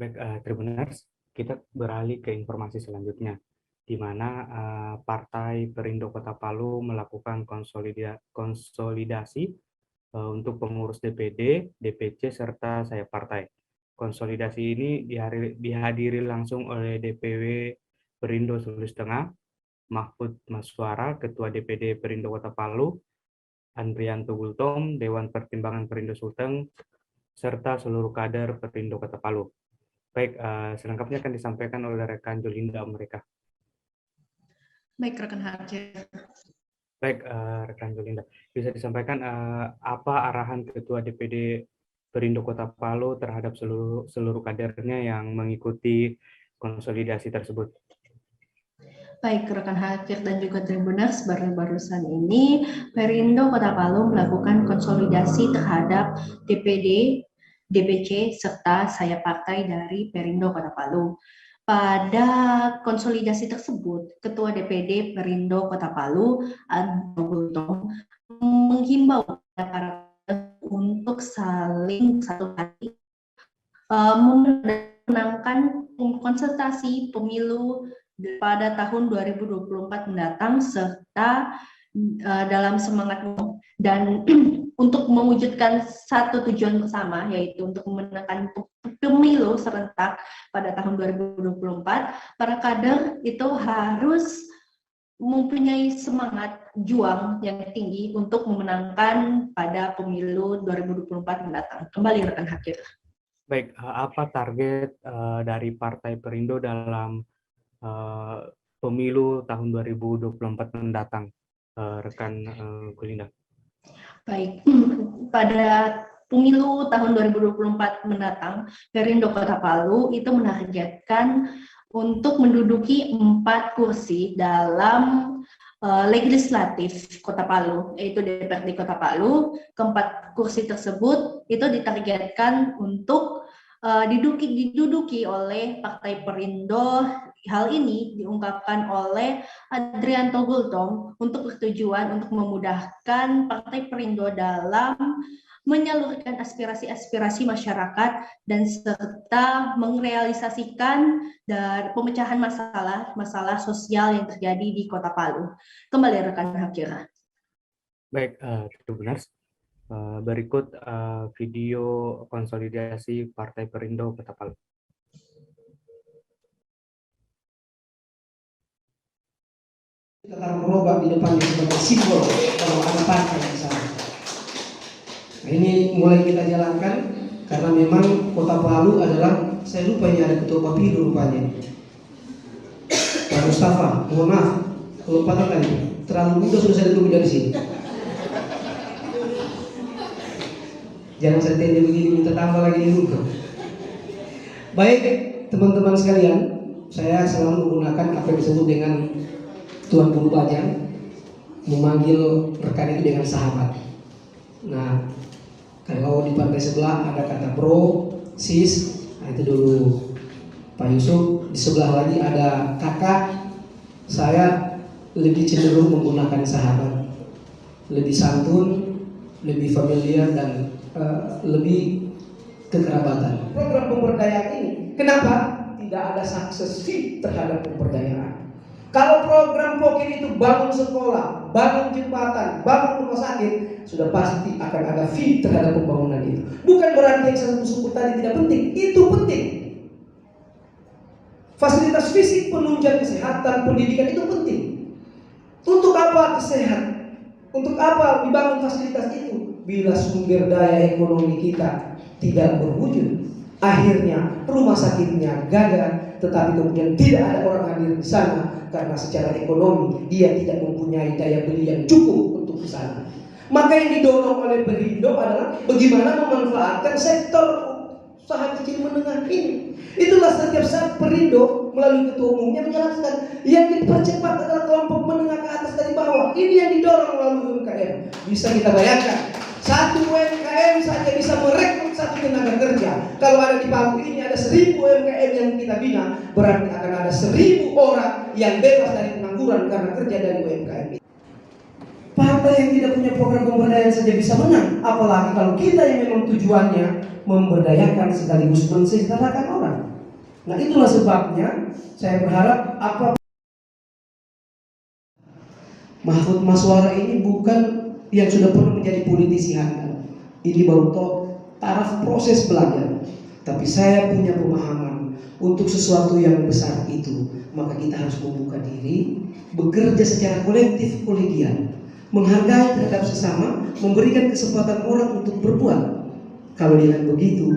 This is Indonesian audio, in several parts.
Baik, Tribuners, kita beralih ke informasi selanjutnya, di mana Partai Perindo Kota Palu melakukan konsolidasi untuk pengurus DPD, DPC, serta sayap partai. Konsolidasi ini dihadiri langsung oleh DPW Perindo Sulawesi Tengah, Mahfud Maswara, Ketua DPD Perindo Kota Palu, Andrianto Gultom, Dewan Pertimbangan Perindo Sulteng, serta seluruh kader Perindo Kota Palu. Baik, selengkapnya akan disampaikan oleh rekan Jolinda mereka. Baik, rekan Hadir. Baik, rekan Jolinda, bisa disampaikan apa arahan Ketua DPD Perindo Kota Palu terhadap seluruh kadernya yang mengikuti konsolidasi tersebut? Baik, rekan Hadir dan juga Tribuners, barusan ini Perindo Kota Palu melakukan konsolidasi terhadap DPD, DPC, serta sayap partai dari Perindo Kota Palu. Pada konsolidasi tersebut, Ketua DPD Perindo Kota Palu, Andrianto Gultom, menghimbau para untuk saling satu hati memenangkan konsultasi pemilu pada tahun 2024 mendatang, serta dalam semangat dan untuk mewujudkan satu tujuan bersama, yaitu untuk memenangkan pemilu serentak pada tahun 2024, para kader itu harus mempunyai semangat juang yang tinggi untuk memenangkan pada pemilu 2024 mendatang. Kembali rekan Hadir. Baik, apa target dari Partai Perindo dalam pemilu tahun 2024 mendatang, rekan Gulinda? Baik, pada pemilu tahun 2024 mendatang, Perindo Kota Palu itu menargetkan untuk menduduki 4 kursi dalam legislatif Kota Palu, yaitu DPRD Kota Palu. Keempat kursi tersebut itu ditargetkan untuk diduduki oleh Partai Perindo. Hal ini diungkapkan oleh Andrianto Gultom untuk bertujuan untuk memudahkan Partai Perindo dalam menyalurkan aspirasi-aspirasi masyarakat dan serta merealisasikan dari pemecahan masalah sosial yang terjadi di Kota Palu. Kembali rekan Hakira. Baik, Tribuners, berikut video konsolidasi Partai Perindo Kota Palu. Kita taruh gerobak di depannya sebagai simbol bahwa ada partai di sana. Nah, ini mulai kita jalankan karena memang Kota Palu adalah, saya lupa ini ada ketua Bapilu rupanya, Pak Mustafa. Mohon maaf kalau patah tadi, terlalu muda sudah saya tunggu dari sini. Jangan saya tanya begini, minta tambah lagi dulu. Baik teman-teman sekalian, saya selalu menggunakan apa yang disebut dengan Tuan Guru Bajang, memanggil rekan itu dengan sahabat. Nah, kalau di partai sebelah ada kata bro, sis, nah itu dulu Pak Yusuf. Di sebelah lagi ada kakak. Saya lebih cenderung menggunakan sahabat, lebih santun, lebih familiar, dan lebih kekerabatan. Program pemberdayaan ini, kenapa tidak ada sukses fee terhadap pemberdayaan? Kalau program POKIN itu bangun sekolah, bangun jembatan, bangun rumah sakit, sudah pasti akan ada fee terhadap pembangunan itu. Bukan berarti yang saya sebut tadi tidak penting, itu penting. Fasilitas fisik, penunjang kesehatan, pendidikan itu penting. Untuk apa kesehatan? Untuk apa dibangun fasilitas itu? Bila sumber daya ekonomi kita tidak berwujud, akhirnya rumah sakitnya gagal, tetapi kemudian tidak ada orang hadir di sana karena secara ekonomi dia tidak mempunyai daya beli yang cukup untuk ke sana. Maka yang didorong oleh Perindo adalah bagaimana memanfaatkan sektor usaha kecil menengah ini. Itulah setiap saat Perindo melalui ketua umumnya menjelaskan yang dipercepat adalah kelompok menengah ke atas dari bawah. Ini yang didorong melalui UMKM. Bisa kita bayangkan, satu UMKM saja bisa merekrut satu tenaga kerja. Kalau ada di Palu ini ada 1000 UMKM yang kita bina, berarti akan ada 1000 orang yang bebas dari pengangguran karena kerja dari UMKM. Partai yang tidak punya program pemberdayaan saja bisa menang, apalagi kalau kita yang memang tujuannya memberdayakan sekaligus mensejahterakan orang. Nah, itulah sebabnya saya berharap apa Mahfud Maswara ini bukan yang sudah pernah menjadi politisi handal. Ini baru taraf proses belajar. Tapi saya punya pemahaman untuk sesuatu yang besar itu, maka kita harus membuka diri, bekerja secara kolektif, kolegial, menghargai terhadap sesama, memberikan kesempatan orang untuk berbuat. Kalau dengan begitu,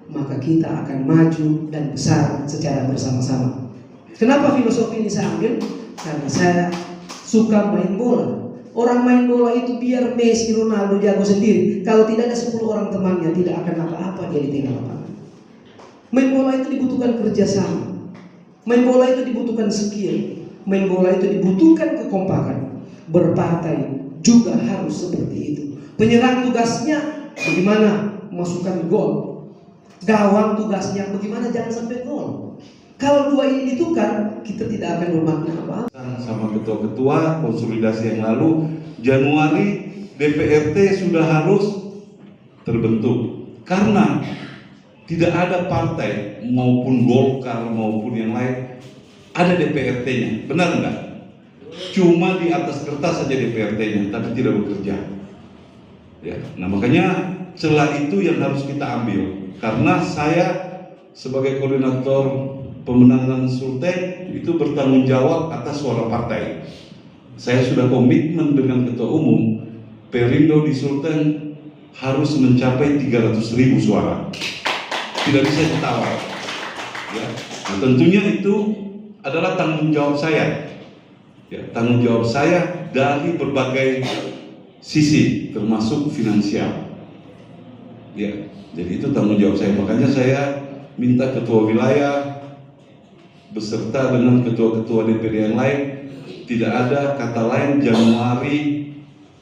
maka kita akan maju dan besar secara bersama-sama. Kenapa filosofi ini saya ambil? Karena saya suka main bola. Orang main bola itu biar Messi, Ronaldo jago sendiri, kalau tidak ada 10 orang temannya, tidak akan apa-apa dia di tengah lapangan. Main bola itu dibutuhkan kerjasama. Main bola itu dibutuhkan skill. Main bola itu dibutuhkan kekompakan. Berpartai juga harus seperti itu. Penyerang tugasnya bagaimana masukkan gol. Gawang tugasnya bagaimana jangan sampai gol. Kalau dua ini ditukar, kita tidak akan bermakna apa-apa. Sama ketua-ketua konsolidasi yang lalu, Januari DPRT sudah harus terbentuk. Karena tidak ada partai maupun Golkar maupun yang lain ada DPRT-nya, benar enggak? Cuma di atas kertas saja DPRT-nya, tapi tidak bekerja. Ya, nah makanya celah itu yang harus kita ambil. Karena saya sebagai koordinator pemenangan Sulteng itu bertanggung jawab atas suara partai. Saya sudah komitmen dengan ketua umum, Perindo di Sulteng harus mencapai 300.000 suara. Tidak bisa ditawar. Ya. Nah, tentunya itu adalah tanggung jawab saya. Ya, tanggung jawab saya dari berbagai sisi, termasuk finansial. Ya, jadi itu tanggung jawab saya. Makanya saya minta ketua wilayah beserta dengan ketua-ketua DPD yang lain, tidak ada kata lain Januari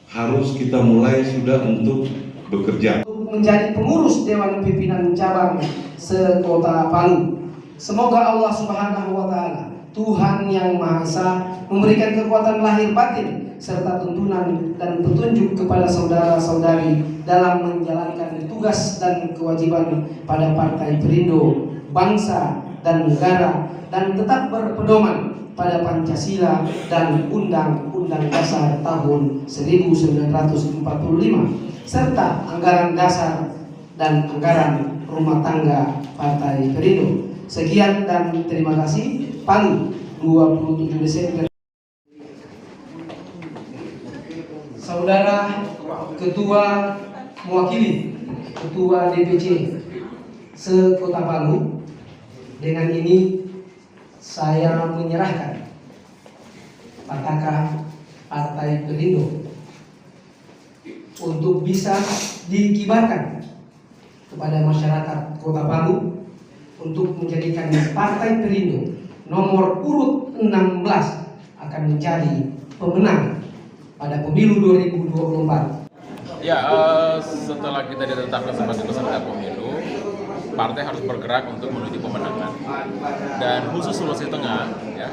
harus kita mulai sudah untuk bekerja. Menjadi pengurus Dewan Pimpinan Cabang se-Kota Palu. Semoga Allah Subhanahu wa Ta'ala, Tuhan yang Maha Esa, memberikan kekuatan lahir batin serta tuntunan dan petunjuk kepada saudara-saudari dalam menjalankan tugas dan kewajiban pada Partai Perindo, bangsa dan negara, dan tetap berpedoman pada Pancasila dan Undang-Undang Dasar tahun 1945 serta anggaran dasar dan anggaran rumah tangga Partai Perindo. Sekian dan terima kasih. Palu, 27 Desember. Saudara Ketua mewakili Ketua DPC se-Kota Palu, dengan ini saya menyerahkan patakan Partai Perindo untuk bisa dikibarkan kepada masyarakat Kota Palu untuk menjadikan Partai Perindo nomor urut 16 akan menjadi pemenang pada pemilu 2024. Ya, setelah kita ditetapkan sebagai peserta pemilu, partai harus bergerak untuk menuju pemenangan. Dan khusus Sulawesi Tengah, ya,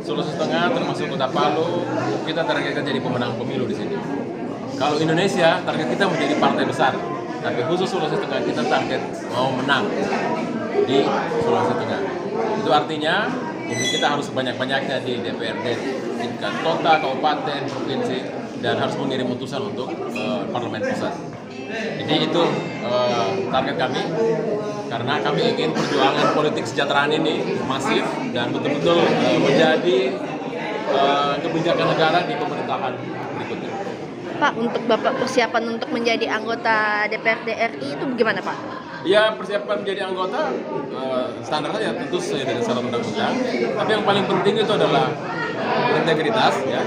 Sulawesi Tengah termasuk Kota Palu, kita targetkan jadi pemenang pemilu di sini. Kalau Indonesia, target kita menjadi partai besar, tapi khusus Sulawesi Tengah kita target mau menang di Sulawesi Tengah. Itu artinya kita harus sebanyak-banyaknya di DPRD tingkat kota, kabupaten, provinsi, dan harus mengirim utusan untuk parlemen pusat. Jadi itu target kami, karena kami ingin perjuangan politik kesejahteraan ini masif dan betul-betul menjadi kebijakan negara di pemerintahan berikutnya. Pak, untuk Bapak persiapan untuk menjadi anggota DPRD RI itu bagaimana, Pak? Ya, persiapan menjadi anggota standar saja, tentu sesuai dengan syarat undang-undang. Tapi yang paling penting itu adalah integritas, ya.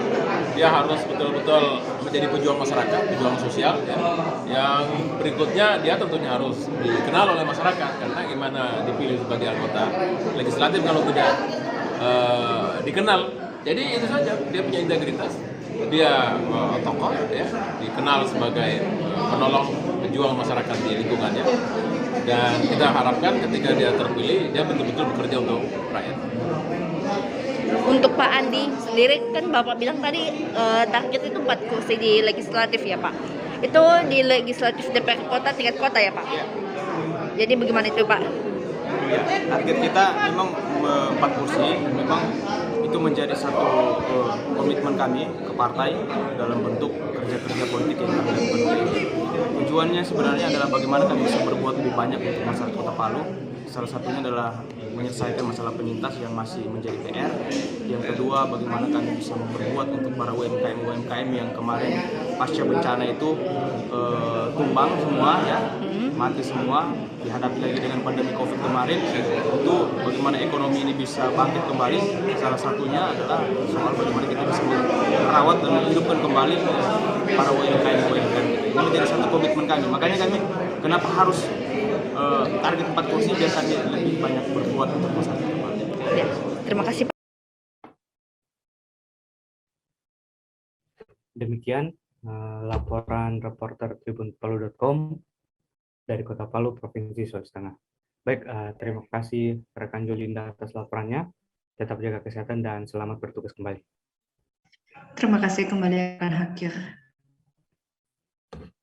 Dia harus betul-betul menjadi pejuang masyarakat, pejuang sosial, ya. Yang berikutnya dia tentunya harus dikenal oleh masyarakat, karena gimana dipilih sebagai anggota legislatif kalau tidak dikenal. Jadi itu saja, dia punya integritas. Dia tokoh, ya, dikenal sebagai penolong pejuang masyarakat di lingkungannya, dan kita harapkan ketika dia terpilih dia betul-betul bekerja untuk rakyat. Untuk Pak Andi sendiri, kan Bapak bilang tadi target itu 4 kursi di legislatif ya Pak. Itu di legislatif DPR kota tingkat kota ya Pak. Ya. Jadi bagaimana itu Pak? Ya, target kita memang 4 kursi, memang itu menjadi satu komitmen kami ke partai dalam bentuk kerja-kerja politik yang kami lakukan. Tujuannya sebenarnya adalah bagaimana kami bisa berbuat lebih banyak untuk masyarakat Kota Palu. Salah satunya adalah menyelesaikan masalah penyintas yang masih menjadi PR. Yang kedua, bagaimana kami bisa berbuat untuk para UMKM yang kemarin pasca bencana itu tumbang semua, ya, mati semua, dihadapi lagi dengan pandemi COVID kemarin. Itu bagaimana ekonomi ini bisa bangkit kembali. Salah satunya adalah soal bagaimana kita bisa merawat dan menghidupkan kembali para UMKM. Ini menjadi satu komitmen kami. Makanya kami kenapa harus target 4 kursi, biar kami lebih banyak berbuat untuk masyarakat. Ya, terima kasih Pak. Demikian laporan reporter tribunpalu.com dari Kota Palu, Provinsi Sulawesi Tengah. Baik, terima kasih rekan Jolinda atas laporannya. Tetap jaga kesehatan dan selamat bertugas kembali. Terima kasih kembali rekan Hakir.